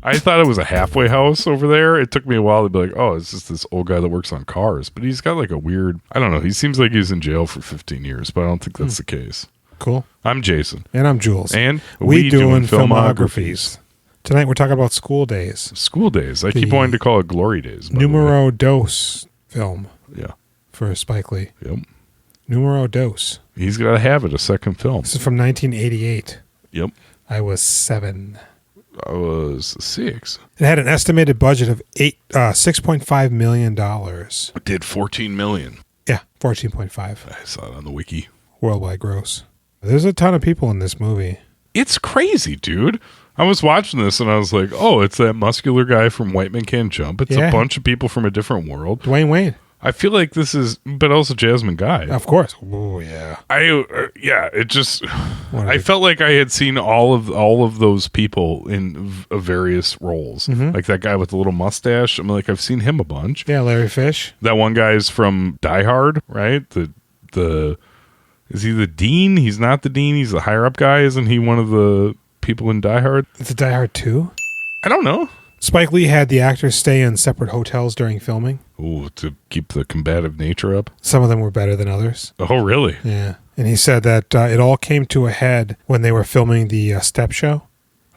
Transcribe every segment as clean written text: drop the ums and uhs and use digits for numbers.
I thought it was a halfway house over there. It took me a while to be like, oh, it's just this old guy that works on cars. But he's got like a weird, I don't know. He seems like he's in jail for 15 years, but I don't think that's the case. Cool. I'm Jason. And I'm Jules. And we doing filmographies. Tonight we're talking about School Daze. School Daze. I keep wanting to call it Glory Days. Numero dos film. Yeah. For Spike Lee. Yep. Numero dos. He's got to have it, a second film. This is from 1988. Yep. I was 7. I was 6. It had an estimated budget of $6.5 million. It did $14 million. Yeah, 14.5. I saw it on the wiki. Worldwide gross. There's a ton of people in this movie. It's crazy, dude. I was watching this and I was like, oh, it's that muscular guy from White Man Can't Jump. It's a bunch of people from a different world. Dwayne Wayne. I feel like this is, but also Jasmine Guy. Of course. Oh yeah. It just, I felt like I had seen all of those people in various roles. Mm-hmm. Like that guy with the little mustache. I'm like, I've seen him a bunch. Yeah, Larry Fish. That one guy is from Die Hard, right? Is he the dean? He's not the dean. He's the higher up guy. Isn't he one of the people in Die Hard? It's a Die Hard 2? I don't know. Spike Lee had the actors stay in separate hotels during filming. Ooh, to keep the combative nature up? Some of them were better than others. Oh, really? Yeah. And he said that it all came to a head when they were filming the Step Show.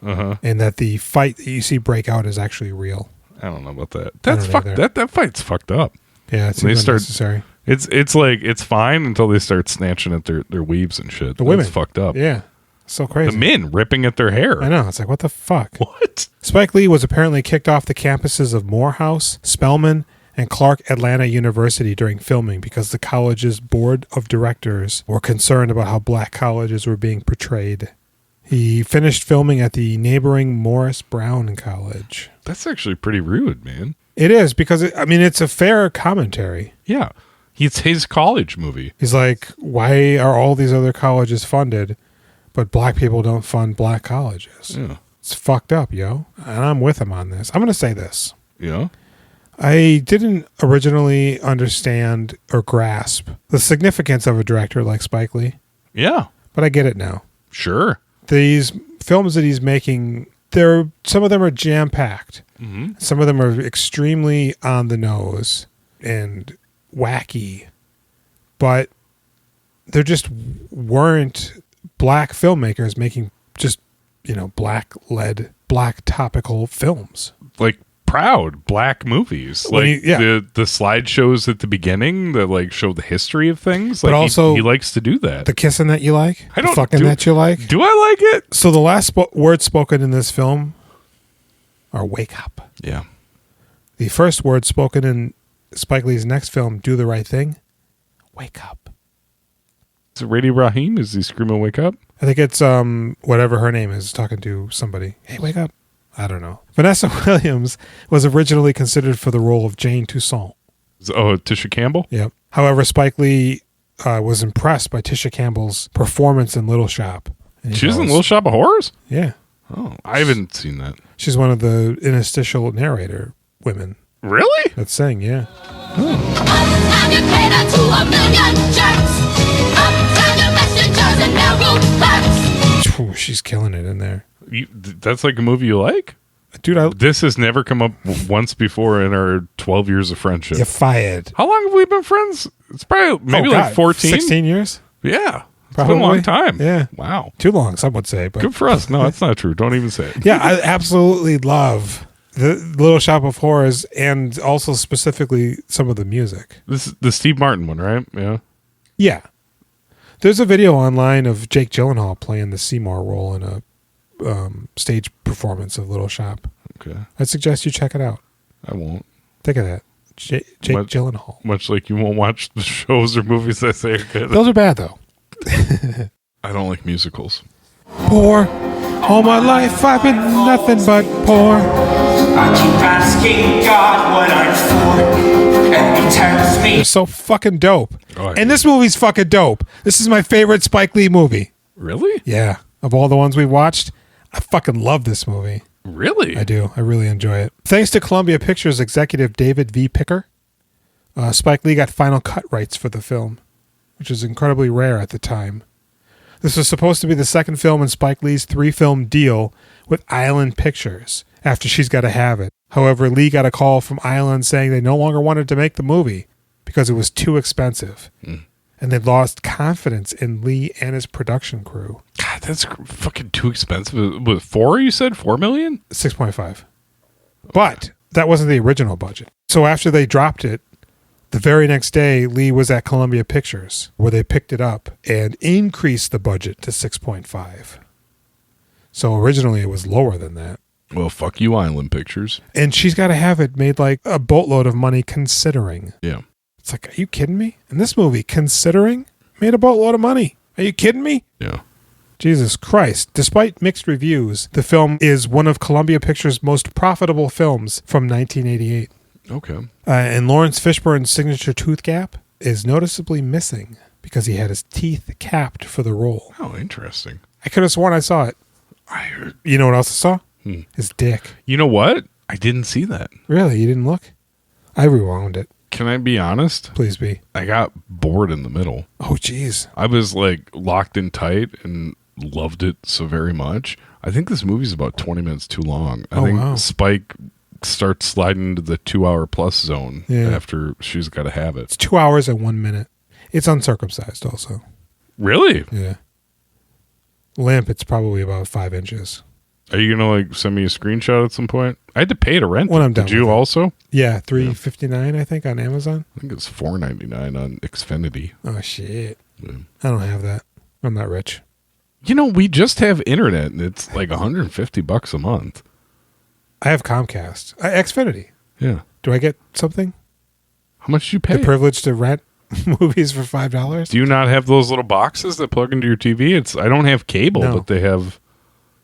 Uh-huh. And that the fight that you see break out is actually real. I don't know about that. That's fucked. That fight's fucked up. Yeah, it's unnecessary. It's like, it's fine until they start snatching at their weaves and shit. The women. That's fucked up. Yeah. So crazy. The men ripping at their hair. I know. It's like, what the fuck? What? Spike Lee was apparently kicked off the campuses of Morehouse, Spelman, and Clark Atlanta University during filming because the college's board of directors were concerned about how black colleges were being portrayed. He finished filming at the neighboring Morris Brown College. That's actually pretty rude, man. It is because, it's a fair commentary. Yeah. It's his college movie. He's like, why are all these other colleges funded, but black people don't fund black colleges? Yeah. It's fucked up, yo. And I'm with him on this. I'm going to say this. Yeah. I didn't originally understand or grasp the significance of a director like Spike Lee. Yeah. But I get it now. Sure. These films that he's making, some of them are jam-packed. Mm-hmm. Some of them are extremely on the nose and wacky. But there just weren't black filmmakers making just, black-led, black topical films. Like proud black movies. Like the slideshows at the beginning that like show the history of things. Like, but also he likes to do that. The kissing that you like? I don't, the fucking that you like? Do I like it? So the last words spoken in this film are wake up. Yeah. The first word spoken in Spike Lee's next film, Do the Right Thing, wake up. Is it Rady Rahim? Is he screaming wake up? I think it's whatever her name is, talking to somebody. Hey, wake up. I don't know. Vanessa Williams was originally considered for the role of Jane Toussaint. Oh, Tisha Campbell? Yep. However, Spike Lee was impressed by Tisha Campbell's performance in Little Shop. She was in Little Shop of Horrors? Yeah. Oh, I haven't seen that. She's one of the interstitial narrator women. Really? That sang, yeah. Ooh, she's killing it in there. That's like a movie you like? Dude, this has never come up once before in our 12 years of friendship. You're fired. How long have we been friends? It's probably maybe like 14. 16 years? Yeah. Probably. It's been a long time. Yeah. Wow. Too long, some would say. But good for us. No, that's not true. Don't even say it. Yeah, I absolutely love the Little Shop of Horrors and also specifically some of the music. This is the Steve Martin one, right? Yeah. Yeah. There's a video online of Jake Gyllenhaal playing the Seymour role in a stage performance of Little Shop. Okay. I'd suggest you check it out. I won't. Think of that. Jake Gyllenhaal. Much like you won't watch the shows or movies I say are good. Those are bad, though. I don't like musicals. Poor. All my life I've been nothing but poor. I keep asking God what I'm for, and he tells me they're so fucking dope. Oh, and this movie's fucking dope. This is my favorite Spike Lee movie. Really? Yeah. Of all the ones we've watched, I fucking love this movie. Really? I do. I really enjoy it. Thanks to Columbia Pictures executive David V. Picker, Spike Lee got final cut rights for the film, which is incredibly rare at the time. This was supposed to be the second film in Spike Lee's 3-film deal with Island Pictures, after She's Gotta Have It. However, Lee got a call from Island saying they no longer wanted to make the movie because it was too expensive. And they lost confidence in Lee and his production crew. God, that's fucking too expensive. Was 4, you said? 4 million? 6.5. But that wasn't the original budget. So after they dropped it, the very next day, Lee was at Columbia Pictures, where they picked it up and increased the budget to 6.5. So originally it was lower than that. Well, fuck you, Island Pictures. And She's Gotta Have It made like a boatload of money considering. Yeah. It's like, are you kidding me? And this movie, considering, made a boatload of money. Are you kidding me? Yeah. Jesus Christ. Despite mixed reviews, the film is one of Columbia Pictures' most profitable films from 1988. Okay. And Lawrence Fishburne's signature tooth gap is noticeably missing because he had his teeth capped for the role. Oh, interesting. I could have sworn I saw it. You know what else I saw? His dick. You know what? I didn't see that. Really? You didn't look? I rewound it. Can I be honest? Please be. I got bored in the middle. Oh, jeez. I was like locked in tight and loved it so very much. I think this movie's about 20 minutes too long. I think Spike starts sliding into the 2-hour plus zone after She's Gotta Have It. It's 2 hours and 1 minute. It's uncircumcised also. Really? Yeah. Limp, it's probably about 5 inches. Are you gonna like send me a screenshot at some point? I had to pay to rent When it. I'm done Did you with it. also? Yeah, $3.59 I think on Amazon. I think it's $4.99 on Xfinity. Oh shit! Yeah. I don't have that. I'm not rich. You know, we just have internet, and it's like $150 a month. I have Comcast. Xfinity. Yeah. Do I get something? How much do you pay? The privilege to rent movies for $5? Do you not have those little boxes that plug into your TV? I don't have cable, No. but they have.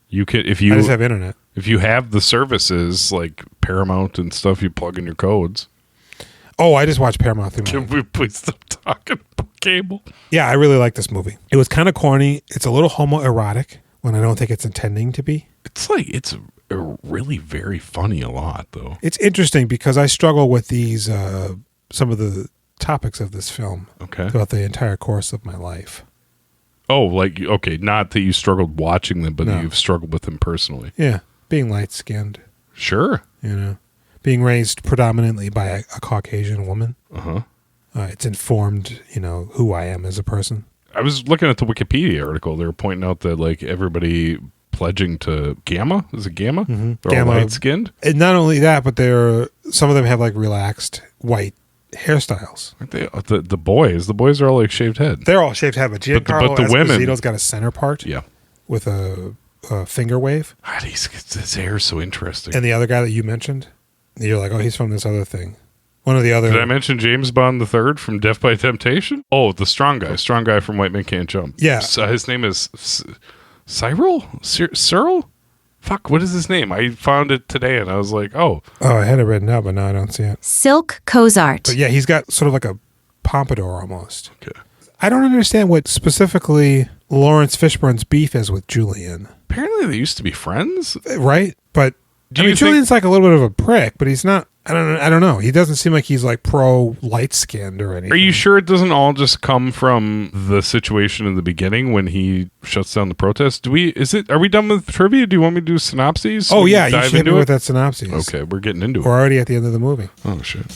You could if I you just have internet. if you have the services like Paramount and stuff, you plug in your codes. Oh, I just watched Paramount through Can my... we please stop talking about cable? Yeah, I really like this movie. It was kind of corny. It's a little homoerotic when I don't think it's intending to be. It's like it's really very funny a lot though. It's interesting because I struggle with these some of the topics of this film Okay. throughout the entire course of my life. Oh, like okay, not that you struggled watching them, but No. that you've struggled with them personally. Yeah, being light-skinned, Sure. being raised predominantly by a Caucasian woman. Uh-huh. It's informed, who I am as a person. I was looking at the Wikipedia article. They were pointing out that like everybody pledging to Gamma. Is it Gamma? Mhm. They're Gamma. all light skinned. And not only that, but some of them have like relaxed white hairstyles. Aren't they? The boys. The boys are all like shaved head. They're all shaved head, but Giancarlo the women- Esposito's got a center part Yeah. with a finger wave. God, his hair is so interesting. And the other guy that you mentioned, you're like, oh, he's from this other thing. One of the other... Did I mention James Bond III from Death by Temptation? Oh, the strong guy from White Men Can't Jump. Yeah. His name is Cyril? Cyril? Fuck, what is his name? I found it today and I was like, oh. Oh, I had it written out, but now I don't see it. Silk Cozart. But yeah, he's got sort of like a pompadour almost. Okay. I don't understand what specifically Lawrence Fishburne's beef is with Julian. Apparently they used to be friends. Right? But Do you think- Julian's like a little bit of a prick, but he's not... I don't know. He doesn't seem like he's like pro light skinned or anything. Are you sure it doesn't all just come from the situation in the beginning when he shuts down the protest? Are we done with trivia? Do you want me to do synopses? Oh We yeah, can you dive should hit me into with it? that synopsis. Okay, we're getting into it. We're already at the end of the movie. Oh, shit.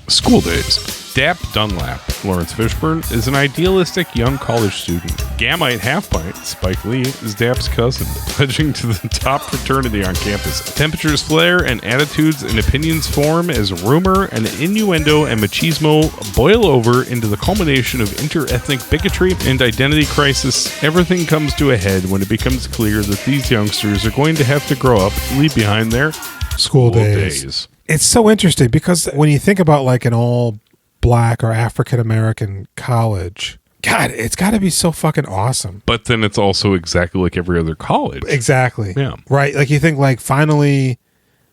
School days. Dap Dunlap, Lawrence Fishburne, is an idealistic young college student. Gamite Half-Pint, Spike Lee, is Dap's cousin, pledging to the top fraternity on campus. Temperatures flare and attitudes and opinions form as rumor and innuendo and machismo boil over into the culmination of inter-ethnic bigotry and identity crisis. Everything comes to a head when it becomes clear that these youngsters are going to have to grow up, leave behind their School days. It's so interesting because when you think about like an all black or African American college, God, it's got to be so fucking awesome. But then it's also exactly like every other college. Exactly. Yeah. Right. Like you think like finally,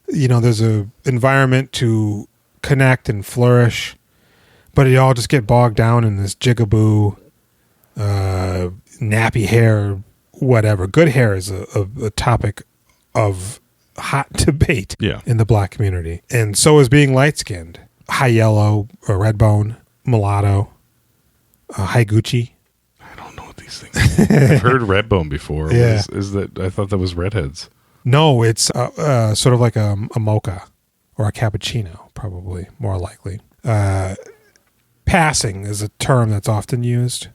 there's a environment to connect and flourish, but you all just get bogged down in this jigaboo, nappy hair, whatever. Good hair is a topic of hot debate in the black community. And so is being light skinned. High yellow, or red bone, mulatto, high Gucci. I don't know what these things are. I've heard Redbone before. Yeah. Is that I thought that was redheads. No, it's sort of like a mocha or a cappuccino, probably more likely. Passing is a term that's often used.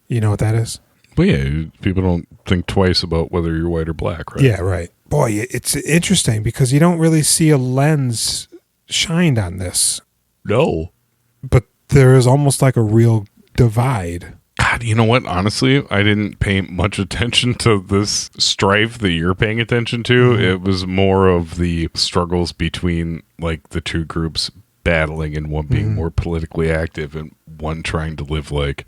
You know what that is? But yeah, people don't think twice about whether you're white or black, right? Yeah, right. Boy, it's interesting because you don't really see a lens shined on this. No. But there is almost like a real divide. God, you know what? Honestly, I didn't pay much attention to this strife that you're paying attention to. Mm-hmm. It was more of the struggles between like the two groups battling and one being more politically active and one trying to live like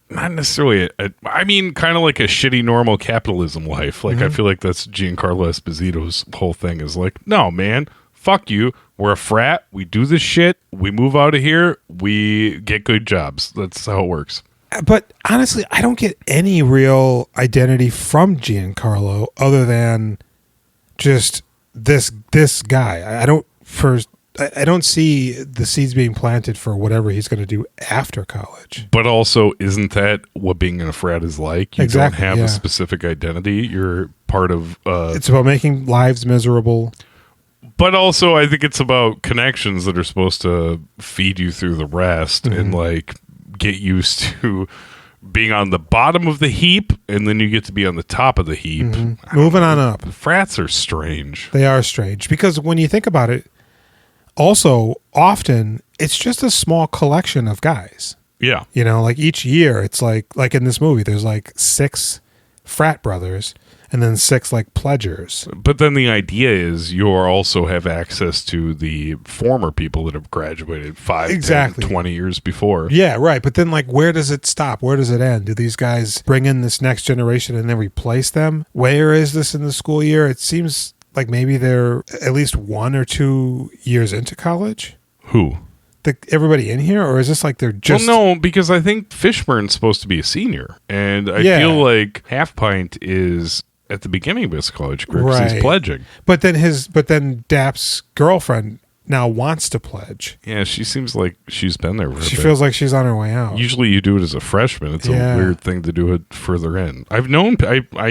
not necessarily I mean kind of like a shitty normal capitalism life. Like I feel like that's Giancarlo Esposito's whole thing is like, no man, fuck you. We're a frat. We do this shit. We move out of here. We get good jobs. That's how it works. But honestly, I don't get any real identity from Giancarlo other than just this guy. I don't see the seeds being planted for whatever he's going to do after college. But also, isn't that what being in a frat is like? You Exactly, don't have yeah. a specific identity. You're part of... It's about making lives miserable. But also, I think it's about connections that are supposed to feed you through the rest and like get used to being on the bottom of the heap, and then you get to be on the top of the heap. Moving on up. Frats are strange. They are strange because when you think about it, also often it's just a small collection of guys. Yeah. You know, like each year it's like in this movie, there's like 6 frat brothers and then 6 like pledgers. But then the idea is you also have access to the former people that have graduated 5, Exactly. 10, 20 years before. Yeah, right. But then like where does it stop? Where does it end? Do these guys bring in this next generation and then replace them? Where is this in the school year? It seems like maybe they're at least 1 or 2 years into college. Who? Everybody in here, or is this like they're just... Well, no, because I think Fishburne's supposed to be a senior. And I feel like Half Pint is at the beginning of his college career because he's pledging. But then Dap's girlfriend now wants to pledge. Yeah, she seems like she's been there for a bit. She feels like she's on her way out. Usually you do it as a freshman. It's a weird thing to do it further in. I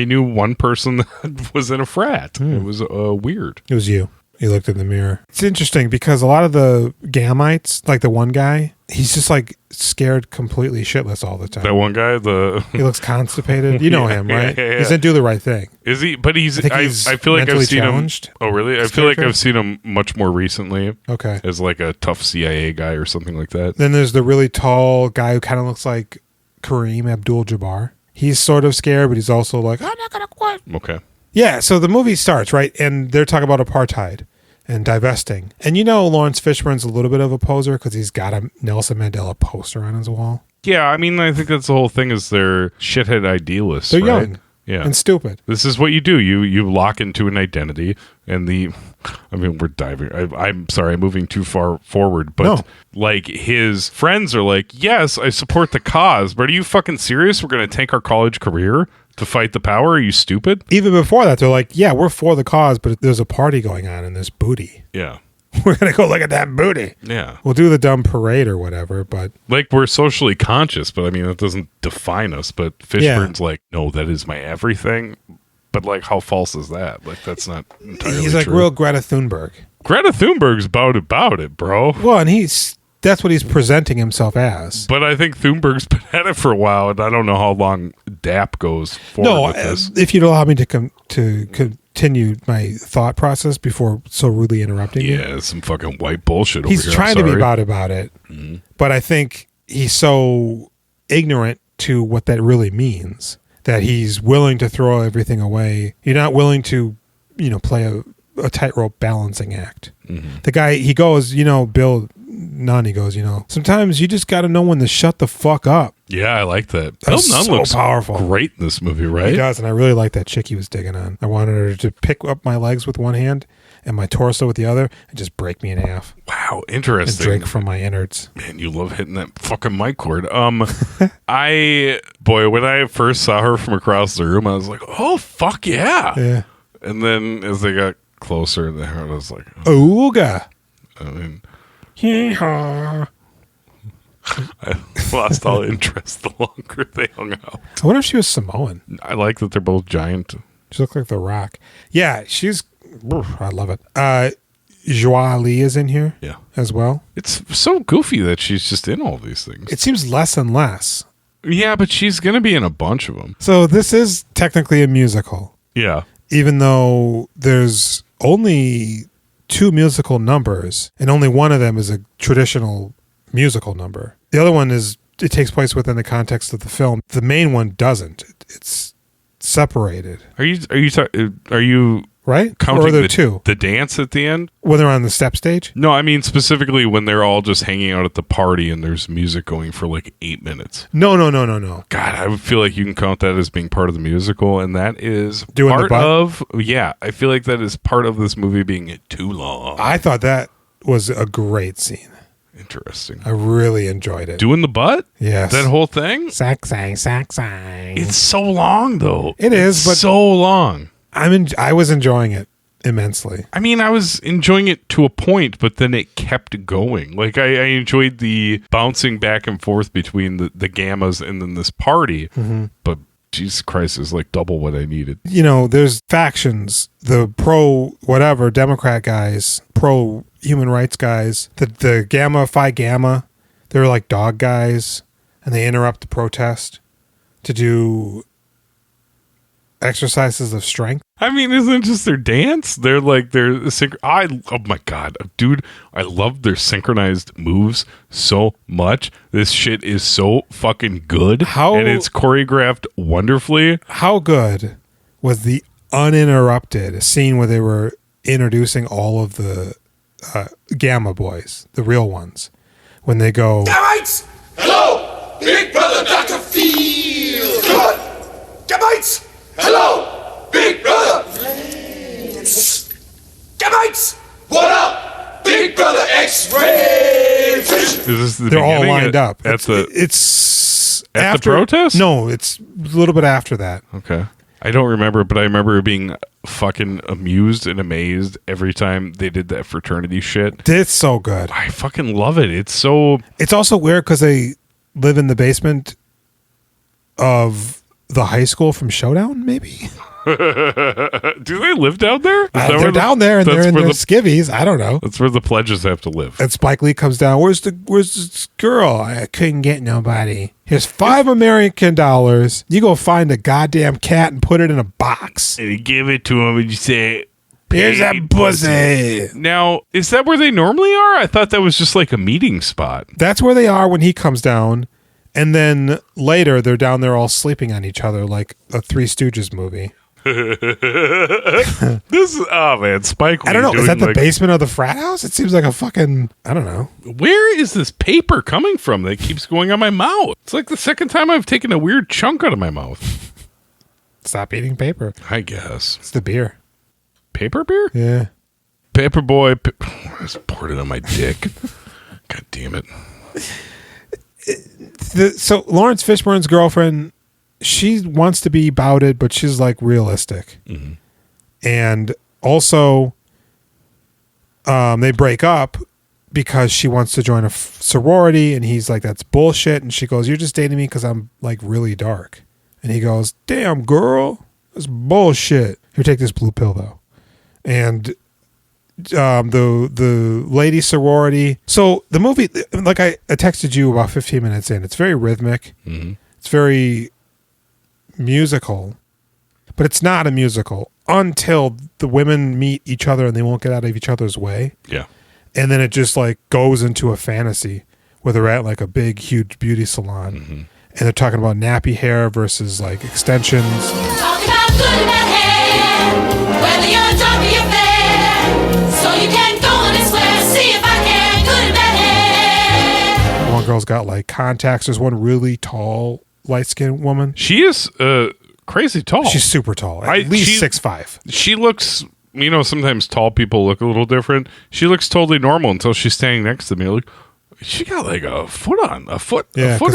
knew one person that was in a frat. It was weird. It was you. You looked in the mirror. It's interesting because a lot of the Gamites, like the one guy, he's just like scared completely shitless all the time. That one guy, he looks constipated. You know him, right? Yeah. He doesn't do the right thing. Is he? But he's. I feel like I've seen challenged. him. Oh, really? I feel like I've seen him much more recently. Okay. As like a tough CIA guy or something like that. Then there's the really tall guy who kind of looks like Kareem Abdul-Jabbar. He's sort of scared, but he's also like, I'm not gonna quit. Okay. Yeah. So the movie starts right, and they're talking about apartheid and divesting. And you know Lawrence Fishburne's a little bit of a poser because he's got a Nelson Mandela poster on his wall. Yeah, I mean, I think that's the whole thing is they're shithead idealists. They're right? young and stupid. This is what you do. You lock into an identity, and I mean, we're diving. I'm sorry, I'm moving too far forward, but like his friends are like, yes, I support the cause, but are you fucking serious? We're going to tank our college career to fight the power? Are you stupid? Even before that, they're like, yeah, we're for the cause, but there's a party going on and there's booty. Yeah. We're going to go look at that booty. Yeah. We'll do the dumb parade or whatever, but... Like, we're socially conscious, but I mean, that doesn't define us. But Fishburne's like, no, that is my everything. But, like, how false is that? Like, that's not entirely He's like true. real Greta Thunberg. Greta Thunberg's about it, bro. Well, and that's what he's presenting himself as. But I think Thunberg's been at it for a while, and I don't know how long DAP goes forward with this. If you'd allow me to continue my thought process before so rudely interrupting you. Yeah, some fucking white bullshit over He's here. trying to be about it, but I think he's so ignorant to what that really means that he's willing to throw everything away. You're not willing to, play a tightrope balancing act. The guy, he goes, Bill Nunn, he goes, sometimes you just got to know when to shut the fuck up. Yeah, I like that. Bill Nunn so looks powerful. Great in this movie, right? He does, and I really like that chick he was digging on. I wanted her to pick up my legs with one hand and my torso with the other and just break me in half. Wow, interesting. And drink from my innards. Man, you love hitting that fucking mic cord. When I first saw her from across the room, I was like, oh, fuck yeah. Yeah. And then as they got closer, I was like, ooga. I mean, hee-haw. I lost all interest the longer they hung out. I wonder if she was Samoan. I like that they're both giant. She looked like The Rock. Yeah, she's... I love it. Joie Lee is in here as well. It's so goofy that she's just in all these things. It seems less and less. Yeah, but she's going to be in a bunch of them. So this is technically a musical. Yeah. Even though there's only 2 musical numbers, and only one of them is a traditional musical number. The other one it takes place within the context of the film. The main one doesn't. It's separated. Are you right? counting or are there 2? The dance at the end? When they're on the step stage? No, I mean specifically when they're all just hanging out at the party and there's music going for like 8 minutes. No. God, I would feel like you can count that as being part of the musical, and that is Doing part the butt? of... Yeah, I feel like that is part of this movie being too long. I thought that was a great scene. Interesting. I really enjoyed it. Doing the butt? Yes. That whole thing? Sack, sack. It's so long, though. It is, but so long. I was enjoying it immensely. I mean, I was enjoying it to a point, but then it kept going. Like, I enjoyed the bouncing back and forth between the gammas and then this party, but Jesus Christ, is like double what I needed. You know, there's factions, the pro-whatever, Democrat guys, pro-human rights guys, the Phi Gamma, they're like dog guys, and they interrupt the protest to do exercises of strength. I mean, isn't it just their dance? They're like, oh my God, dude, I love their synchronized moves so much. This shit is so fucking good. And it's choreographed wonderfully. How good was the uninterrupted scene where they were introducing all of the Gamma boys, the real ones, when they go, Gamites! Hello! Big Brother Dr. Feel Good! Gamites! Hello! Big Brother! Gamites! What up? Big Brother X-Ray Vision! Is this the they're all beginning lined up. It's after the protest? No, it's a little bit after that. Okay. I don't remember, but I remember being fucking amused and amazed every time they did that fraternity shit. It's so good. I fucking love it. It's so... It's also weird because they live in the basement of the high school from Showdown, maybe? Do they live down there? They're down there and they're in their skivvies. I don't know. That's where the pledges have to live. And Spike Lee comes down. Where's this girl? I couldn't get nobody. Here's $5 American. You go find a goddamn cat and put it in a box. And you give it to him and you say, here's that pussy. Now, is that where they normally are? I thought that was just like a meeting spot. That's where they are when he comes down. And then later, they're down there all sleeping on each other like a Three Stooges movie. Spike Lee. I don't know. Is that the basement of the frat house? It seems like a fucking, I don't know. Where is this paper coming from that keeps going on my mouth? It's like the second time I've taken a weird chunk out of my mouth. Stop eating paper. I guess. It's the beer. Paper beer? Yeah. Paper boy. I just poured it on my dick. God damn it. So Lawrence Fishburne's girlfriend, she wants to be bouted, but she's like realistic. Mm-hmm. And also, they break up because she wants to join a sorority, and he's like, "That's bullshit." And she goes, "You're just dating me because I'm like really dark." And he goes, "Damn, girl, that's bullshit. Here, take this blue pill though." And the lady sorority. So the movie, like I texted you about 15 minutes in, it's very rhythmic. Mm-hmm. It's very musical, but it's not a musical until the women meet each other and they won't get out of each other's way. Yeah. And then it just like goes into a fantasy where they're at like a big, huge beauty salon. Mm-hmm. And they're talking about nappy hair versus like extensions. Talk about good and bad hair, whether you're dark or you're fair. So you can go on and swear, see if I can, good and bad hair. One girl's got like contacts. There's one really tall, light-skinned woman. She is crazy tall. She's super tall. At least 6'5". She looks, sometimes tall people look a little different. She looks totally normal until she's standing next to me. Like, she got like a foot or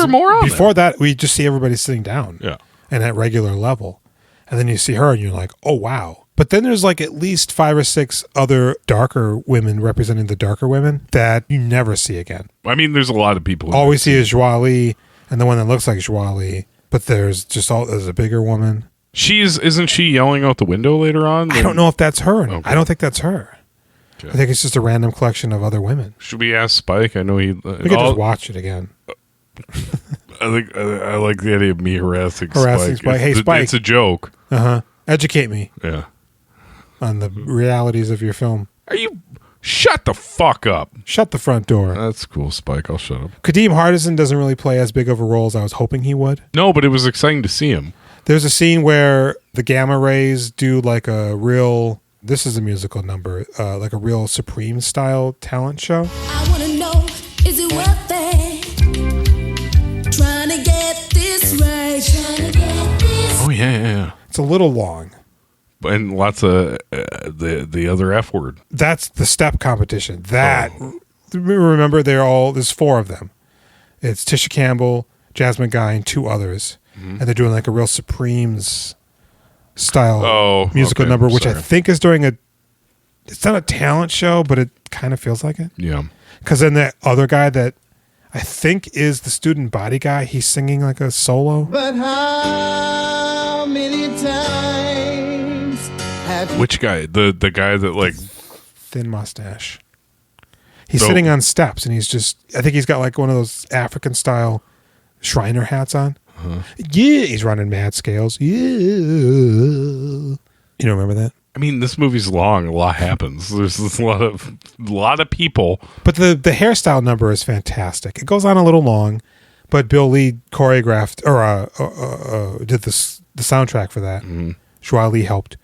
more on. Before that, we just see everybody sitting down. Yeah. And at regular level. And then you see her and you're like, oh, wow. But then there's like at least 5 or 6 other darker women representing the darker women that you never see again. I mean, there's a lot of people. All we see is Joie Lee and the one that looks like Joie Lee. But there's a bigger woman. Isn't she yelling out the window later on? I don't know if that's her. Okay. I don't think that's her. Okay. I think it's just a random collection of other women. Should we ask Spike? I know he. We could just watch it again. I think I like the idea of me harassing Spike. Hey, Spike. It's a joke. Educate me Yeah. on the realities of your film. Are you? Shut the fuck up. Shut the front door. That's cool, Spike. I'll shut up. Kadeem Hardison doesn't really play as big of a role as I was hoping he would. No, but it was exciting to see him. There's a scene where the gamma rays do like a real, this is a musical number, like a real Supreme style talent show. I wanna know, is it worth it? Trying to get this right. Trying to get this. Oh yeah. It's a little long. And lots of the other F word. That's the step competition. Remember, there's 4 of them. It's Tisha Campbell, Jasmine Guy, and 2 others. And they're doing like a real Supremes style musical number, which I think is it's not a talent show, but it kind of feels like it. Yeah. Because then that other guy that I think is the student body guy, he's singing like a solo. But how many times have Which guy? The guy that like thin mustache. He's sitting on steps and I think he's got like one of those African style Shriner hats on. Yeah, he's running mad scales. Yeah. You don't remember that? I mean, this movie's long. A lot happens. There's a lot of people. But the hairstyle number is fantastic. It goes on a little long, but Bill Lee choreographed or did the soundtrack for that. Joie Lee helped.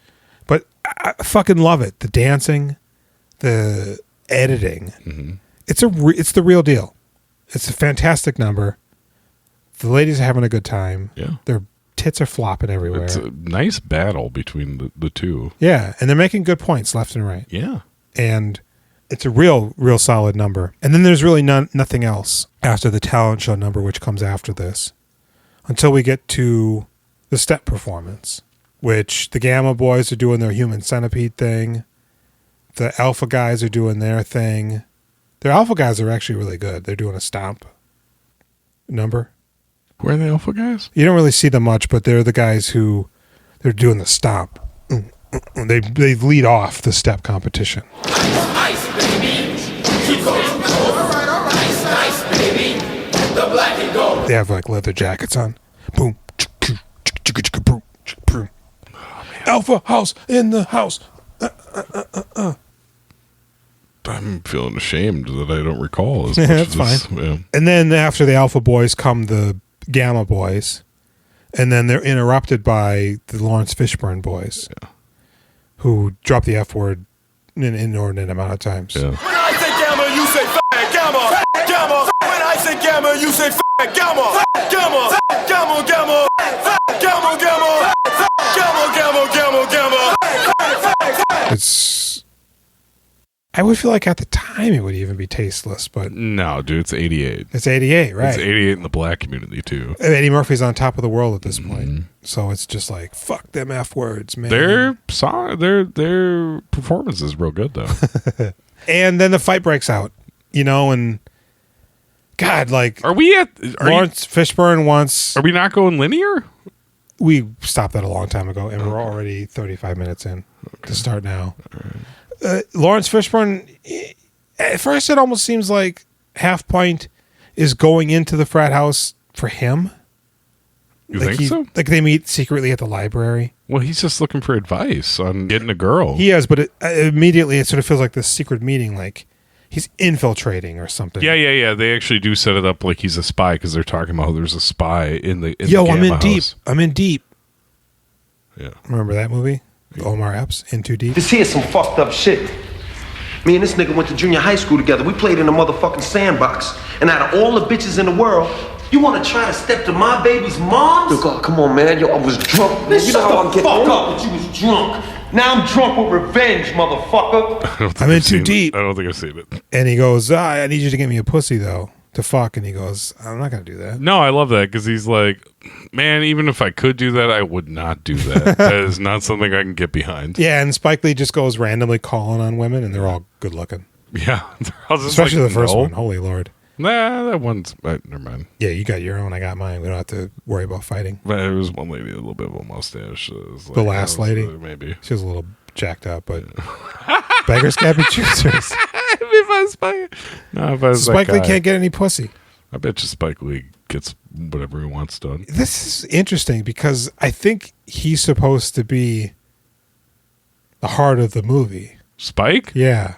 But I fucking love it. The dancing, the editing. It's the real deal. It's a fantastic number. The ladies are having a good time. Yeah. Their tits are flopping everywhere. It's a nice battle between the two. Yeah, and they're making good points left and right. Yeah. And it's a real solid number. And then there's really nothing else after the talent show number, which comes after this, until we get to the step performance, which the Gamma Boys are doing their human centipede thing. The Alpha guys are doing their thing. Their Alpha guys are actually really good. They're doing a stomp number. Where are the Alpha guys? You don't really see them much, but they're the guys who they're doing the stomp. They lead off the step competition. Ice, baby. Keep going. All right. Ice, baby. The black and gold. They have like leather jackets on. Boom. Alpha house in the house. I'm feeling ashamed that I don't recall as Yeah, much that's as this. fine. Yeah. And then after the Alpha Boys come the Gamma Boys, and then they're interrupted by the Lawrence Fishburne Boys, who drop the F word an inordinate amount of times. Yeah. When I say gamma, you say fat gamma. Gamma. When I say gamma, you say fat gamma. Gamma. Gamma. Gamma. Gamma. Gamma. Gamma. Gamma. Gamma. Gamma. It's. I would feel like at the time it would even be tasteless, but No, dude, it's 88. it's 88, right? It's 88 in the black community, too. Eddie Murphy's on top of the world at this point, so it's just like fuck them F words, man. Their performance is real good, though. And then the fight breaks out, and God, like Are we Lawrence Fishburne wants. Are we not going linear? We stopped that a long time ago, and we're already 35 minutes in to start now. Lawrence Fishburne, at first it almost seems like Half Pint is going into the frat house for him. You think so? Like they meet secretly at the library. Well, he's just looking for advice on getting a girl. He is, but immediately it sort of feels like this secret meeting, like he's infiltrating or something. Yeah. They actually do set it up like he's a spy because they're talking about how there's a spy in the Yo, I'm in Gamma deep. house. I'm in deep. Yeah. Remember that movie? Omar Epps, In Too Deep. This here's some fucked up shit. Me and this nigga went to junior high school together. We played in a motherfucking sandbox. And out of all the bitches in the world, you want to try to step to my baby's mom's? Yo, God, come on, man. Yo, I was drunk. Man, you know how I'm getting fuck up that you was drunk. Now I'm drunk with revenge, motherfucker. I'm in too deep. I don't think I've seen it. And he goes, I need you to get me a pussy, though, to fuck. And he goes, I'm not going to do that. No, I love that because he's like, man, even if I could do that, I would not do that. That is not something I can get behind. Yeah, and Spike Lee just goes randomly calling on women, and they're all good looking. Yeah. I was just Especially like, the first no. one. Holy Lord. Nah, that one's never mind. Yeah, you got your own. I got mine. We don't have to worry about fighting. But there was one lady with a little bit of a mustache. So it was The last lady? maybe. She was a little jacked up, but beggars can't be choosers. If I was Spike, no, if I was Spike that Lee guy, can't get any pussy. I bet you Spike Lee gets whatever he wants done. This is interesting because I think he's supposed to be the heart of the movie. Spike? Yeah.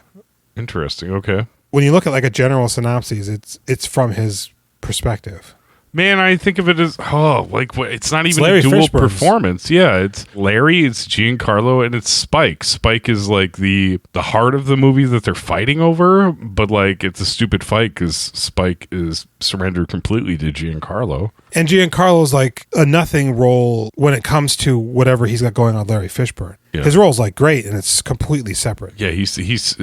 Interesting. Okay. When you look at like a general synopsis, it's from his perspective. Man, I think of it as it's not even Larry a dual Fishburne's. performance. Yeah, it's Larry, it's Giancarlo, and it's Spike. Spike is like the heart of the movie that they're fighting over, but like it's a stupid fight because Spike is surrendered completely to Giancarlo. And Giancarlo's like a nothing role when it comes to whatever he's got going on Larry Fishburne. Yeah. His role's like great and it's completely separate. Yeah, he's.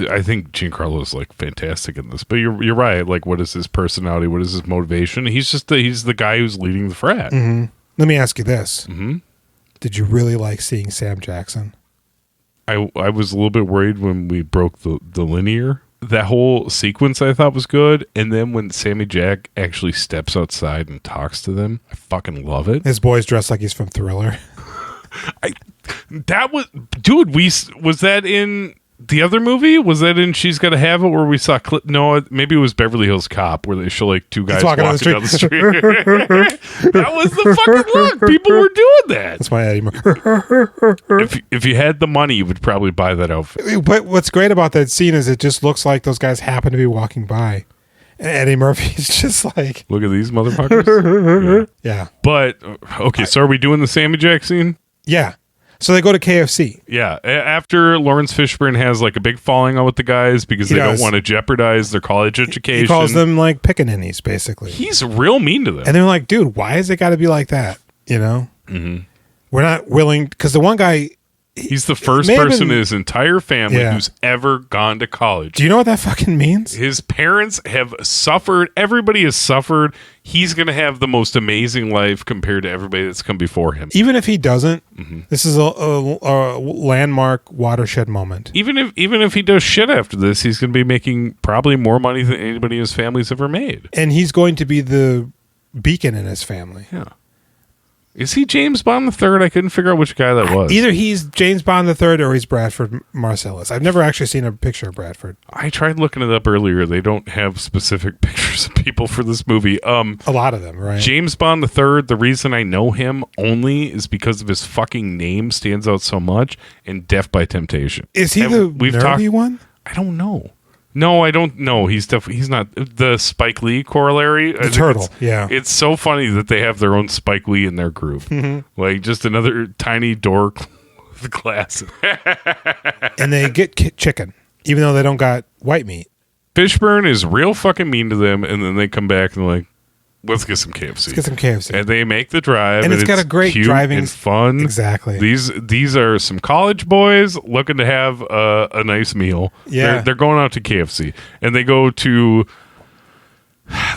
I think Giancarlo is like fantastic in this. But you're right. Like, what is his personality? What is his motivation? He's the guy who's leading the frat. Mm-hmm. Let me ask you this: Did you really like seeing Sam Jackson? I was a little bit worried when we broke the linear. That whole sequence I thought was good, and then when Sammy Jack actually steps outside and talks to them, I fucking love it. His boy's dressed like he's from Thriller. Was that in the other movie? Was that in She's Gotta Have It, where we saw no, maybe it was Beverly Hills Cop, where they show like two guys walking down the street. That was the fucking look. People were doing that. That's my Eddie Murphy. If you had the money, you would probably buy that outfit. But what's great about that scene is it just looks like those guys happen to be walking by. And Eddie Murphy's just like, look at these motherfuckers. yeah. But okay, so are we doing the Sammy Jack scene? Yeah. So they go to KFC. Yeah. After Lawrence Fishburne has like a big falling out with the guys because they don't want to jeopardize their college education. He calls them like pickaninnies, basically. He's real mean to them. And they're like, dude, why has it got to be like that? You know? Mm-hmm. We're not willing, because the one guy... He's the first person in his entire family who's ever gone to college. Do you know what that fucking means? His parents have suffered. Everybody has suffered. He's going to have the most amazing life compared to everybody that's come before him. Even if he doesn't, this is a landmark watershed moment. Even if he does shit after this, he's going to be making probably more money than anybody in his family's ever made. And he's going to be the beacon in his family. Yeah. Is he James Bond III? I couldn't figure out which guy that was. Either he's James Bond III or he's Bradford Marcellus. I've never actually seen a picture of Bradford. I tried looking it up earlier. They don't have specific pictures of people for this movie. A lot of them, right? James Bond III, the reason I know him only is because of his fucking name stands out so much, and Death by Temptation. Is he the nerdy one? I don't know. No, I don't know. He's not the Spike Lee corollary. The turtle, yeah. It's so funny that they have their own Spike Lee in their group. Like just another tiny dork with glasses. And they get chicken, even though they don't got white meat. Fishburne is real fucking mean to them, and then they come back and they're like, let's get some KFC. Let's get some KFC. And they make the drive. And it's got a great cute driving... and fun. Exactly. These are some college boys looking to have a nice meal. Yeah. They're going out to KFC. And they go to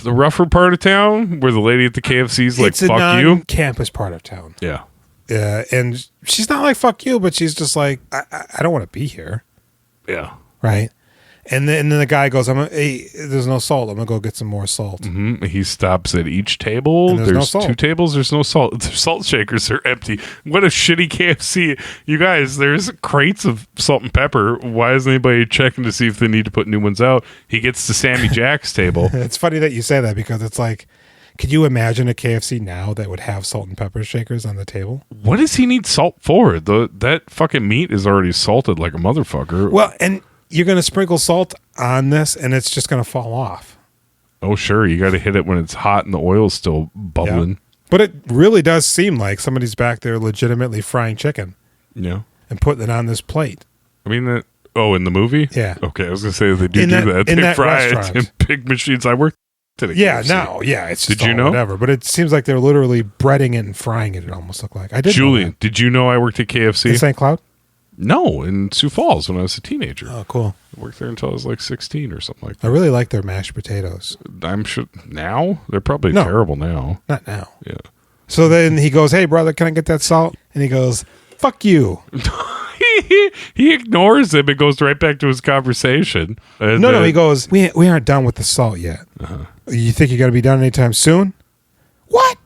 the rougher part of town where the lady at the KFC's like, fuck you. Campus part of town. Yeah. And she's not like, fuck you, but she's just like, I don't want to be here. Yeah. Right? And then the guy goes, hey, there's no salt. I'm going to go get some more salt. Mm-hmm. He stops at each table. And there's no salt. 2 tables. There's no salt. The salt shakers are empty. What a shitty KFC. You guys, there's crates of salt and pepper. Why isn't anybody checking to see if they need to put new ones out? He gets to Sammy Jack's table. It's funny that you say that because it's like, could you imagine a KFC now that would have salt and pepper shakers on the table? What does he need salt for? That fucking meat is already salted like a motherfucker. Well, and you're going to sprinkle salt on this and it's just going to fall off. Oh, sure. You got to hit it when it's hot and the oil's still bubbling. Yeah. But it really does seem like somebody's back there legitimately frying chicken. Yeah. And putting it on this plate. I mean, in the movie? Yeah. Okay, I was going to say they do that. In They that fry restaurant. it in big machines. I worked at a Yeah, KFC. no. Yeah, it's just Did you know? whatever. But it seems like they're literally breading it and frying it, it almost looked like. I did Julian, did you know I worked at KFC? In St. Cloud? No, in Sioux Falls when I was a teenager. Oh, cool. I worked there until I was like 16 or something like I that. really like their mashed potatoes. I'm sure now they're probably No. terrible now. Not now. Yeah. So then he goes, hey, brother, can I get that salt? And he goes, fuck you. He he ignores him and goes right back to his conversation. And No, he goes, we aren't done with the salt yet. You think you're going to be done anytime soon? What?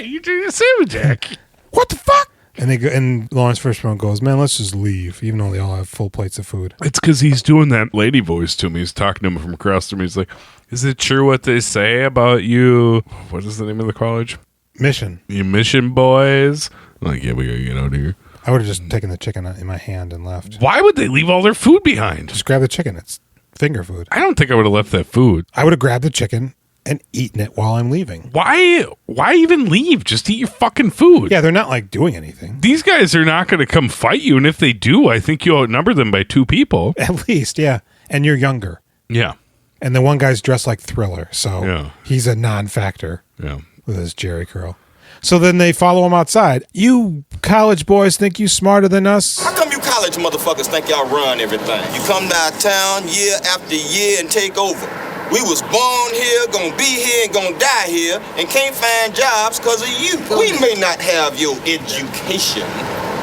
You do the same, Jack. What the fuck? And they go, and Lawrence Fishburne goes, man, let's just leave, even though they all have full plates of food. It's because he's doing that lady voice to me. He's talking to him from across the room. He's like, is it true what they say about you? What is the name of the college? Mission. You mission boys. I'm like, yeah, we gotta get out of here. I would have just taken the chicken in my hand and left. Why would they leave all their food behind? Just grab the chicken. It's finger food. I don't think I would have left that food. I would have grabbed the chicken and eaten it while I'm leaving. Why even leave? Just eat your fucking food. Yeah, they're not like doing anything. These guys are not going to come fight you, and if they do, I think you outnumber them by 2 people. At least, yeah. And you're younger. Yeah. And the one guy's dressed like Thriller, so Yeah. he's a non-factor Yeah. with his Jerry curl. So then they follow him outside. You college boys think you smarter than us? How come you college motherfuckers think y'all run everything? You come downtown year after year and take over. We was born here, gonna be here, and gonna die here, and can't find jobs because of you. We may not have your education,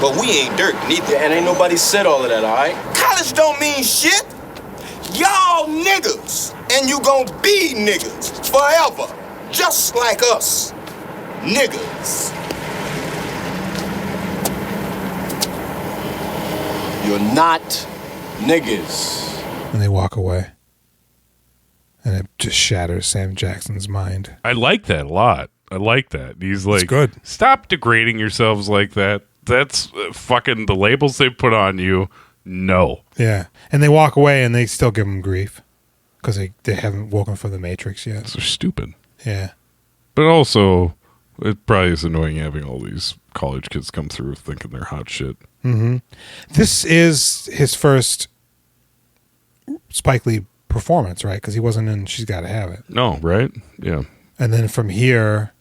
but we ain't dirt neither. And ain't nobody said all of that, all right? College don't mean shit. Y'all niggas, and you gonna be niggas forever, just like us. Niggas. You're not niggas. And they walk away. And it just shatters Sam Jackson's mind. I like that a lot. I like that. He's like, good. Stop degrading yourselves like that. That's fucking the labels they put on you. No. Yeah. And they walk away and they still give him grief because they haven't woken from the Matrix yet. They're stupid. Yeah. But also, it probably is annoying having all these college kids come through thinking they're hot shit. Mm-hmm. This is his first Spike Lee performance, right? Because he wasn't in She's Gotta Have It. No, right? Yeah. And then from here,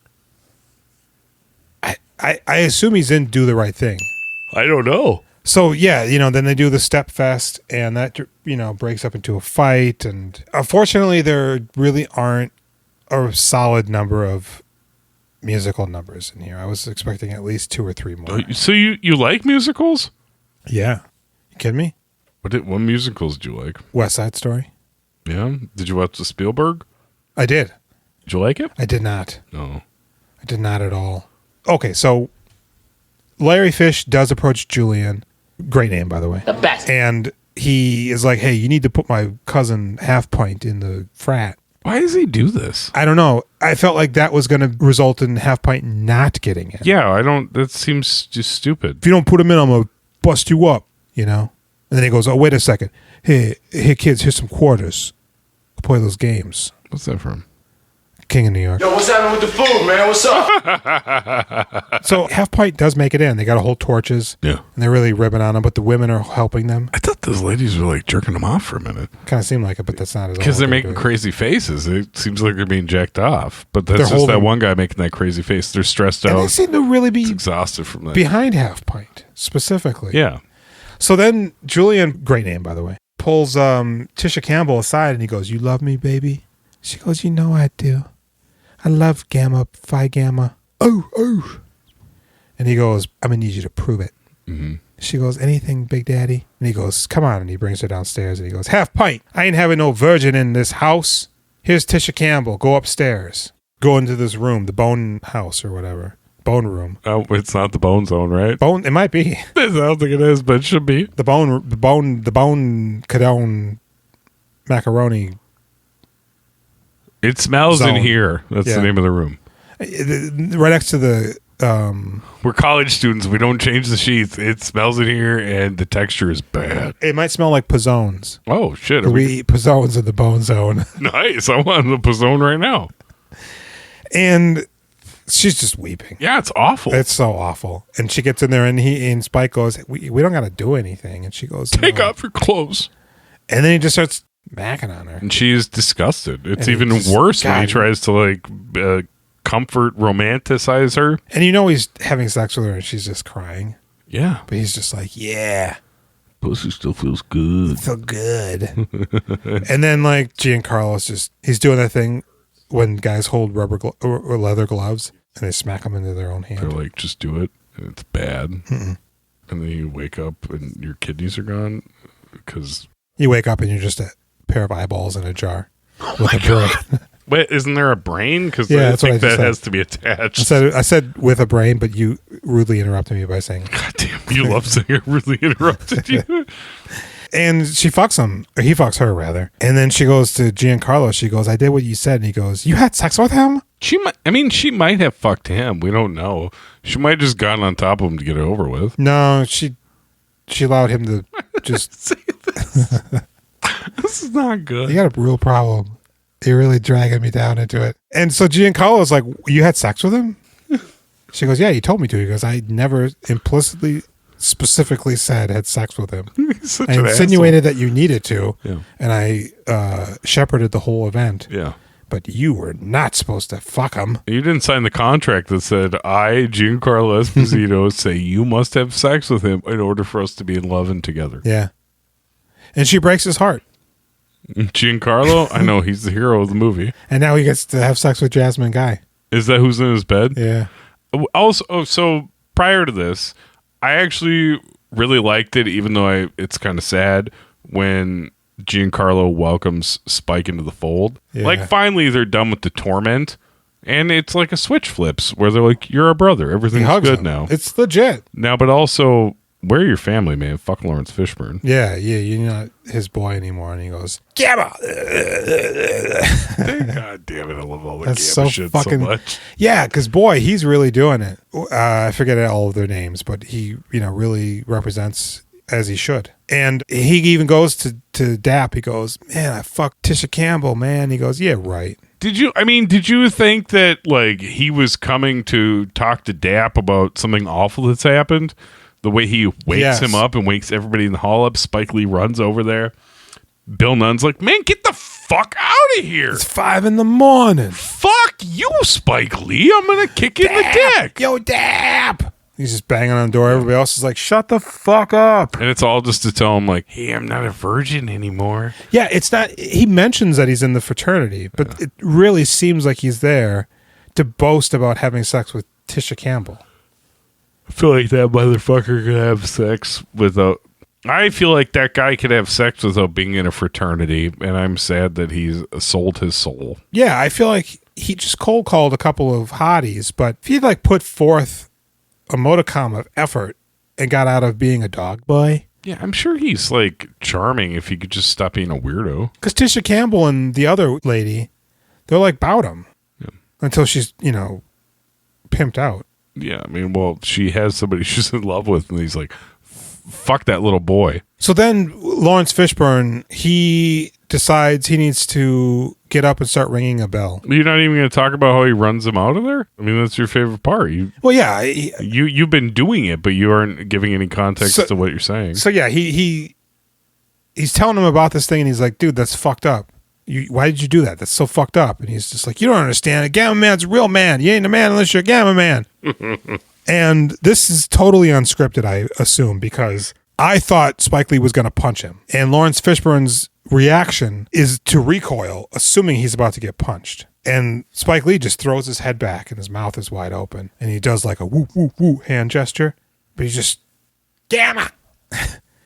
I assume he's in Do the Right Thing. I don't know. So yeah, then they do the Step Fest, and that breaks up into a fight. And unfortunately, there really aren't a solid number of musical numbers in here. I was expecting at least 2 or 3 more. So you like musicals? Yeah, you kidding me? What musicals do you like? West Side Story. Yeah. Did you watch the Spielberg? I did. Did you like it? I did not. No. I did not at all. Okay, so Larry Fish does approach Julian. Great name, by the way. The best. And he is like, hey, you need to put my cousin Half Pint in the frat. Why does he do this? I don't know. I felt like that was going to result in Half Pint not getting it. Yeah, that seems just stupid. If you don't put him in, I'm going to bust you up, And then he goes, oh, wait a second. Hey, kids, here's some quarters. Play those games. What's that from? King of New York. Yo, what's happening with the food, man? What's up? So Half Pint does make it in. They got to hold torches. Yeah. And they're really ribbing on them, but the women are helping them. I thought those ladies were like jerking them off for a minute. Kind of seemed like it, but that's not at all. Because they're what making doing. crazy faces. It seems like they're being jacked off. But that's They're just that holding- one guy making that crazy face. They're stressed And out. they seem to really be Exhausted from that. behind Half Pint, specifically. Yeah. So then Julian, great name, by the way, pulls Tisha Campbell aside and he goes, you love me, baby? She goes, you know I do. I love Gamma, Phi Gamma. Oh. And he goes, I'm going to need you to prove it. Mm-hmm. She goes, anything, Big Daddy? And he goes, come on. And he brings her downstairs and he goes, Half Pint. I ain't having no virgin in this house. Here's Tisha Campbell. Go upstairs. Go into this room, the bone house or whatever. Bone room. Oh, it's not the Bone Zone, right? Bone, it might be. I don't think it is, but it should be. The bone cadone macaroni. It smells Zone. in here. That's Yeah. the name of the room. Right next to the We're college students. We don't change the sheets. It smells in here, and the texture is bad. it might smell like pizzones. Oh, shit. We eat pizzones in the bone zone. Nice. I want the Pizzone right now. And she's just weeping. Yeah, it's awful. It's so awful. And she gets in there and Spike goes, we don't got to do anything. And she goes, Take "No." off your clothes. And then he just starts macking on her. And she is disgusted. It's And even he just- worse when he God. tries to comfort, romanticize her. And he's having sex with her and she's just crying. Yeah. But he's just like, yeah, Pussy still feels good. so good. And then Giancarlo's he's doing that thing when guys hold rubber or leather gloves and they smack them into their own They're hand. like, just do it. And it's bad. And then you wake up and your kidneys are gone because... You wake up and you're just a pair of eyeballs in a jar with a brain. Wait, isn't there a brain? Because Yeah, I that's what think I that just said. has to be attached. I said with a brain, but you rudely interrupted me by saying... God damn, you love saying I really interrupted you. And she fucks him, or he fucks her rather. And then she goes to Giancarlo. She goes, "I did what you said." And he goes, "You had sex with him?" She might have fucked him. We don't know. She might have just gotten on top of him to get it over with. No, she allowed him to just... Say this. This is not good. You got a real problem. You're really dragging me down into it. And so Giancarlo's like, "You had sex with him?" She goes, "Yeah, you told me to." He goes, "I never implicitly, specifically said had sex with him. He's such I an insinuated that you needed to, Yeah. and I shepherded the whole event. Yeah. But you were not supposed to fuck him." You didn't sign the contract that said, I, Giancarlo Esposito, say you must have sex with him in order for us to be in love and together. Yeah. And she breaks his heart. Giancarlo, I know he's the hero of the movie. And now he gets to have sex with Jasmine Guy. Is that who's in his bed? Yeah. Also, so prior to this, I actually really liked it, even though it's kind of sad when Giancarlo welcomes Spike into the fold. Yeah. Like, finally, they're done with the torment, and it's like a switch flips where they're like, "You're a brother. He Everything's hugs good him. now." It's legit. Now, but also, where are your family, man? Fuck Lawrence Fishburne. Yeah, you're not his boy anymore. And he goes, "Gamma." God damn it, I love all the That's Gamma so shit fucking so much. Yeah, because boy, he's really doing it. I forget all of their names, but he, really represents as he should. And he even goes to Dap. He goes, "Man, I fucked Tisha Campbell, man." He goes, "Yeah, right." Did you think that, like, he was coming to talk to Dap about something awful that's happened? The way he wakes Yes. him up and wakes everybody in the hall up. Spike Lee runs over there. Bill Nunn's like, "Man, get the fuck out of here. It's 5 a.m. Fuck you, Spike Lee. I'm going to kick you in the dick." Yo, Dap. He's just banging on the door. Everybody else is like, "Shut the fuck up." And it's all just to tell him, like, "Hey, I'm not a virgin anymore." Yeah, it's not. He mentions that he's in the fraternity, but it really seems like he's there to boast about having sex with Tisha Campbell. I feel like that motherfucker could have sex without... I feel like that guy could have sex without being in a fraternity, and I'm sad that he's sold his soul. Yeah, I feel like he just cold called a couple of hotties, but if he'd like put forth a modicum of effort and got out of being a dog boy. Yeah, I'm sure he's, like, charming if he could just stop being a weirdo. Because Tisha Campbell and the other lady, they're like about him until she's, pimped out. Yeah, I mean, well, she has somebody she's in love with, and he's like, "Fuck that little boy." So then Lawrence Fishburne, he decides he needs to get up and start ringing a bell. You're not even going to talk about how he runs him out of there? I mean, that's your favorite part. Well, yeah. You've been doing it, but you aren't giving any context to what you're saying. So yeah, he's telling him about this thing, and he's like, "Dude, that's fucked up. Why did you do that? That's so fucked up." And he's just like, "You don't understand. A Gamma Man's a real man. You ain't a man unless you're a Gamma Man." And this is totally unscripted, I assume, because I thought Spike Lee was going to punch him. And Lawrence Fishburne's reaction is to recoil, assuming he's about to get punched. And Spike Lee just throws his head back and his mouth is wide open. And he does like a woo, woo, woo hand gesture. But he's just, "Gamma!"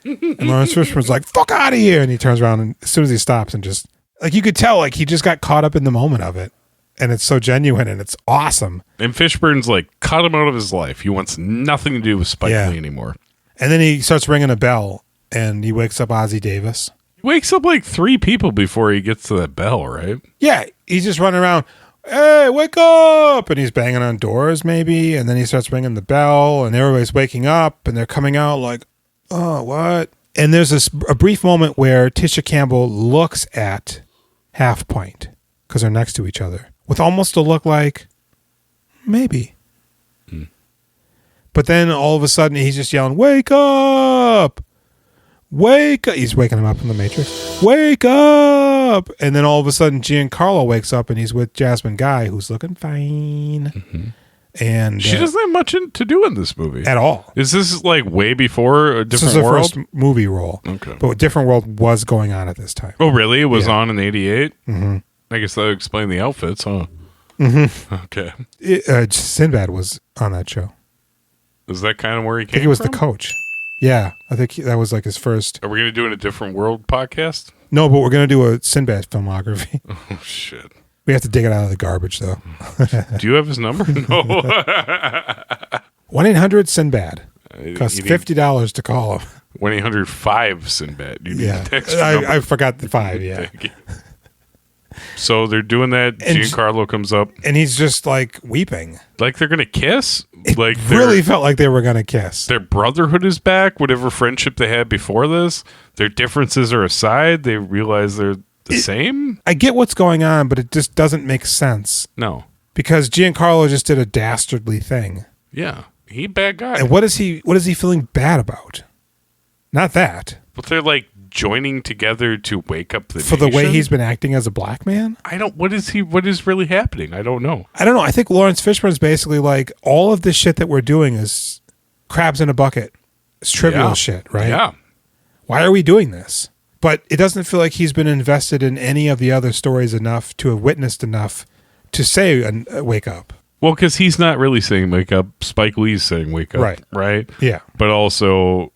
And Lawrence Fishburne's like, "Fuck out of here!" And he turns around, and as soon as he stops and just, like, you could tell, like, he just got caught up in the moment of it. And it's so genuine and it's awesome. And Fishburne's like, cut him out of his life. He wants nothing to do with Spike Lee anymore. And then he starts ringing a bell and he wakes up Ozzie Davis. He wakes up like 3 people before he gets to that bell, right? Yeah, he's just running around, "Hey, wake up!" And he's banging on doors maybe. And then he starts ringing the bell and everybody's waking up and they're coming out like, "Oh, what?" And there's a brief moment where Tisha Campbell looks at Half Pint because they're next to each other with almost a look like, maybe. But then all of a sudden he's just yelling, "Wake up! Wake up!" He's waking him up in the Matrix. "Wake up!" And then all of a sudden Giancarlo wakes up and he's with Jasmine Guy, who's looking fine. And She doesn't have much to do in this movie. at all. Is this like way before A This Different is her World? first movie role. Okay. But A Different World was going on at this time. Oh, really? It was Yeah. on in 88? Mm-hmm. I guess that would explain the outfits, huh? Mm-hmm. Okay. Sinbad was on that show. Is that kind of where he I came think it was from? the coach. Yeah, I think that was like his first. Are we going to do it in a different world podcast? No, but we're going to do a Sinbad filmography. Oh, shit. We have to dig it out of the garbage, though. Do you have his number? No. 1-800-SINBAD. Costs $50 to call him. 1-800-5-SINBAD. You need Yeah, the extra number. I forgot the 5, yeah. Thank you. So they're doing that. And Giancarlo comes up. And he's just like weeping. Like they're going to kiss? It like really felt like they were going to kiss. Their brotherhood is back. Whatever friendship they had before this. Their differences are aside. They realize they're the same? I get what's going on, but it just doesn't make sense. No. Because Giancarlo just did a dastardly thing. Yeah. He a bad guy. And what is he feeling bad about? Not that. But they're like joining together to wake up the For nation? the way he's been acting as a black man? what is really happening? I don't know. I don't know. I think Lawrence Fishburne's basically like, all of this shit that we're doing is crabs in a bucket. It's trivial shit, right? Yeah. Why are we doing this? But it doesn't feel like he's been invested in any of the other stories enough to have witnessed enough to say wake up. Well, because he's not really saying wake up. Spike Lee's saying wake up. Right? Yeah. But also,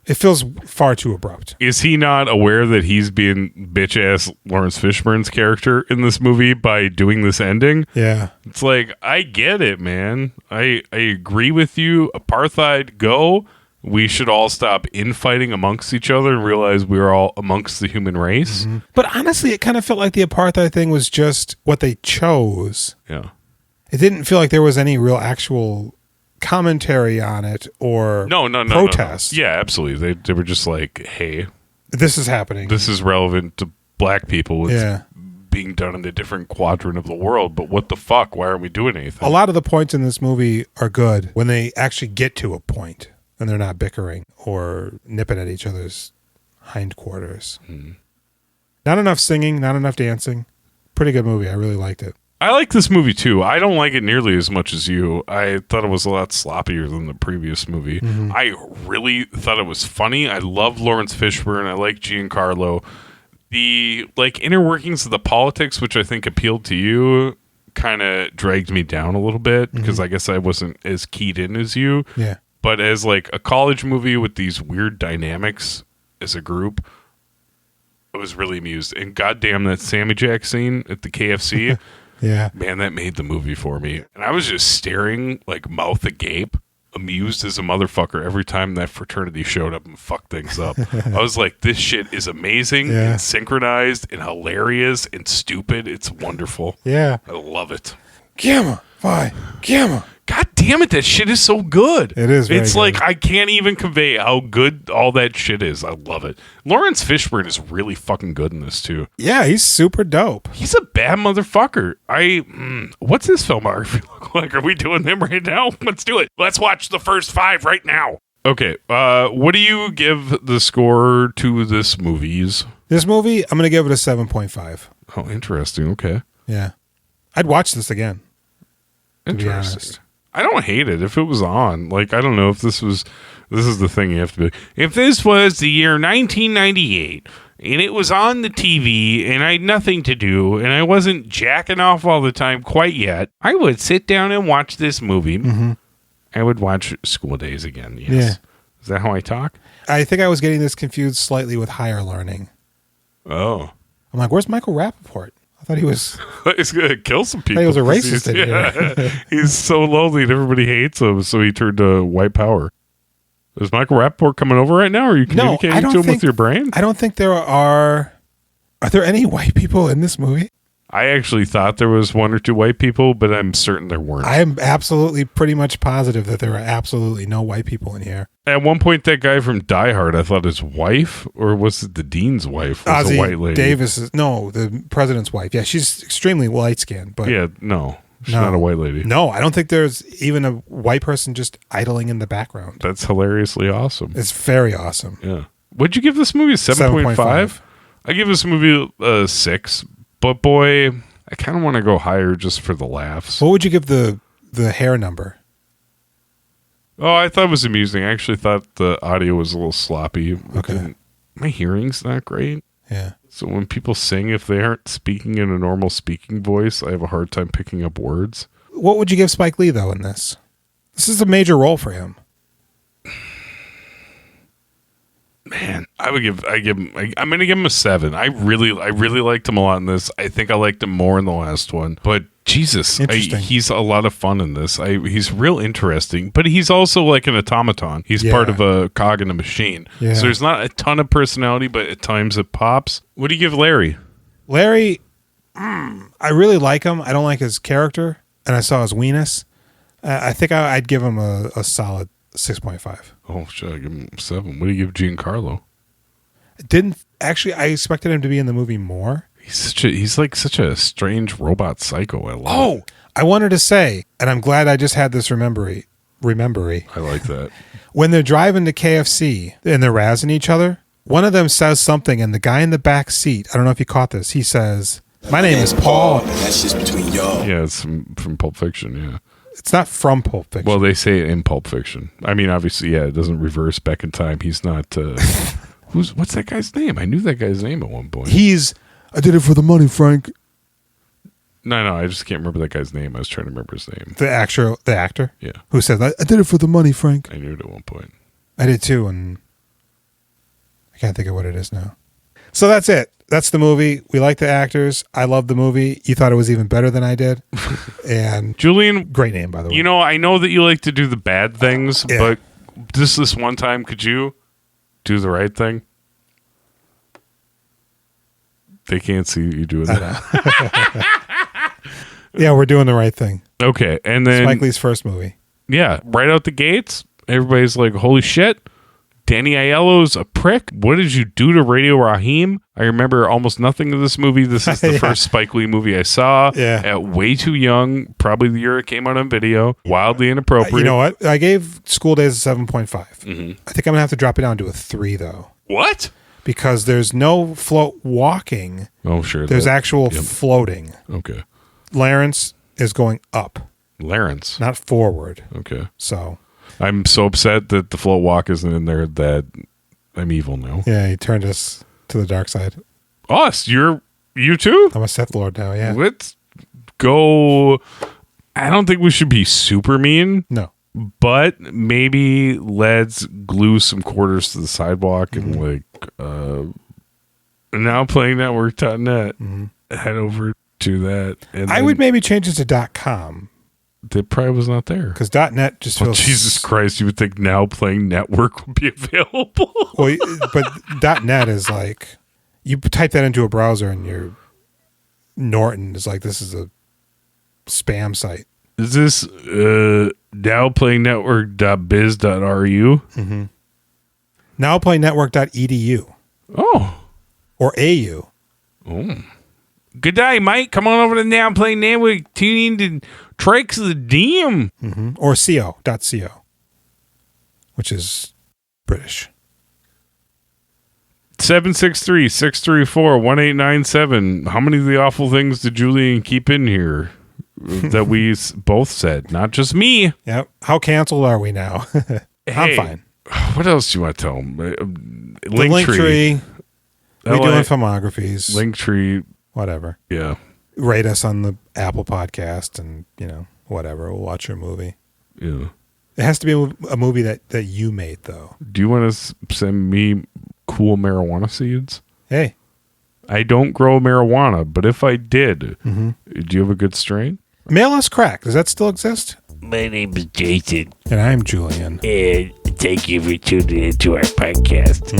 it feels far too abrupt. Is he not aware that he's being bitch-ass Lawrence Fishburne's character in this movie by doing this ending? Yeah. It's like, I get it, man. I agree with you. Apartheid, go. We should all stop infighting amongst each other and realize we're all amongst the human race. Mm-hmm. But honestly, it kind of felt like the apartheid thing was just what they chose. Yeah. It didn't feel like there was any real actual commentary on it or protest. No. Yeah, absolutely. They were just like, hey, this is happening. This is relevant to black people. It's being done in a different quadrant of the world, but what the fuck? Why aren't we doing anything? A lot of the points in this movie are good when they actually get to a point and they're not bickering or nipping at each other's hindquarters. Not enough singing, not enough dancing. Pretty good movie. I really liked it. I like this movie too. I don't like it nearly as much as you. I thought it was a lot sloppier than the previous movie. Mm-hmm. I really thought it was funny. I love Lawrence Fishburne. I like Giancarlo. The inner workings of the politics, which I think appealed to you, kind of dragged me down a little bit because I guess I wasn't as keyed in as you. Yeah. But as like a college movie with these weird dynamics as a group, I was really amused. And goddamn, that Sammy Jack scene at the KFC. Yeah. Man, that made the movie for me. And I was just staring, like mouth agape, amused as a motherfucker every time that fraternity showed up and fucked things up. I was like, this shit is amazing and synchronized and hilarious and stupid. It's wonderful. Yeah. I love it. Gamma, Phi, Gamma. God damn it, that shit is so good. It is very It's good. like, I can't even convey how good all that shit is. I love it. Lawrence Fishburne is really fucking good in this, too. Yeah, he's super dope. He's a bad motherfucker. What's his filmography look like? Are we doing them right now? Let's do it. Let's watch the first 5 right now. Okay, what do you give the score to this movies? This movie, I'm going to give it a 7.5. Oh, interesting. Okay. Yeah. I'd watch this again. Interesting. I don't hate it if it was on. Like, I don't know if this is the thing you have to be. If this was the year 1998 and it was on the TV and I had nothing to do and I wasn't jacking off all the time quite yet, I would sit down and watch this movie. Mm-hmm. I would watch School Days again. Yes. Yeah. Is that how I talk? I think I was getting this confused slightly with Higher Learning. Oh. I'm like, where's Michael Rappaport? I thought he was... He's going to kill some people. I thought he was a racist in here. He's so lonely and everybody hates him, so he turned to white power. Is Michael Rappaport coming over right now? Or are you communicating to him with your brain? I don't think there are... Are there any white people in this movie? I actually thought there was 1 or 2 white people, but I'm certain there weren't. I am absolutely pretty much positive that there are absolutely no white people in here. At one point, that guy from Die Hard, I thought his wife, or was it the dean's wife, was a white lady. Davis, no, the president's wife. Yeah, she's extremely light-skinned. But yeah, no. She's not a white lady. No, I don't think there's even a white person just idling in the background. That's hilariously awesome. It's very awesome. Yeah. What'd you give this movie? 7.5? I give this movie a 6. But boy, I kind of want to go higher just for the laughs. What would you give the hair number? Oh, I thought it was amusing. I actually thought the audio was a little sloppy. Okay. My hearing's not great. Yeah. So when people sing, if they aren't speaking in a normal speaking voice, I have a hard time picking up words. What would you give Spike Lee, though, in this? This is a major role for him. Man, I'm gonna give him a 7. I really liked him a lot in this. I think I liked him more in the last one, but Jesus, Interesting. he's a lot of fun in this. He's real interesting, but he's also like an automaton. He's Yeah. part of a cog in a machine. Yeah. So there's not a ton of personality, but at times it pops. What do you give Larry? Larry, I really like him. I don't like his character, and I saw his weenus. I think I'd give him a solid 6.5. Oh, should I give him a 7? What do you give Giancarlo? I expected him to be in the movie more. He's like such a strange robot psycho. I love it. Oh, I wanted to say, and I'm glad I just had this remembery. I like that. When they're driving to KFC and they're razzing each other, one of them says something, and the guy in the back seat, I don't know if you caught this, he says, "My name is Paul." And that's just between y'all. Yeah, it's from Pulp Fiction, yeah. It's not from Pulp Fiction. Well, they say it in Pulp Fiction. I mean, obviously, yeah, it doesn't reverse back in time. He's not... what's that guy's name? I knew that guy's name at one point. I did it for the money, Frank. No, I just can't remember that guy's name. I was trying to remember his name. The actor? Yeah. Who says, I did it for the money, Frank. I knew it at one point. I did too, and I can't think of what it is now. So that's it. That's the movie. We like the actors. I love the movie. You thought it was even better than I did. And Julian, great name, by the way. you know, I know that you like to do the bad things, Yeah. but this one time, could you do the right thing? They can't see you doing that. Yeah, we're doing the right thing. Okay, and then... Spike Lee's first movie. Yeah, right out the gates, everybody's like, holy shit, Danny Aiello's a prick. What did you do to Radio Raheem? I remember almost nothing of this movie. This is the Yeah. first Spike Lee movie I saw at way too young, probably the year it came out on video. Wildly inappropriate. You know what? I gave School Days a 7.5. Mm-hmm. I think I'm going to have to drop it down to a 3, though. What? Because there's no float walking. Oh, sure. There's actual floating. Okay. Lawrence is going up, Lawrence. not forward. Okay. So, I'm so upset that the float walk isn't in there that I'm evil now. yeah, he turned us to the dark side. Us? You too? I'm a Sith Lord now, yeah. Let's go. I don't think we should be super mean. No. But maybe let's glue some quarters to the sidewalk and like now playing network.net. Head over to that. And I would maybe change it to .com. That probably was not there. Because .net just Oh, feels... Jesus Christ, you would think now playing network would be available. Well, but .net is like... You type that into a browser and your Norton is like, this is a spam site. Is this nowplayingnetwork.biz.ru? Mm-hmm. Nowplaynetwork.edu. Oh. Or AU. Oh. Good day, mate. Come on over to Now Playing Network. Tune in to Tricks of the DM. Mm-hmm. Or co.co. Which is British. 763-634-1897. How many of the awful things did Julian keep in here that we both said? Not just me. Yep. How canceled are we now? I'm Hey, fine. What else do you want to tell them? The Linktree. We doing filmographies. Linktree. Whatever. Yeah. Rate us on the Apple podcast and, whatever. We'll watch your movie. Yeah. It has to be a movie that you made, though. Do you want to send me cool marijuana seeds? Hey. I don't grow marijuana, but if I did, do you have a good strain? Mail us crack. Does that still exist? My name is Jason. And I'm Julian. And thank you for tuning into our podcast.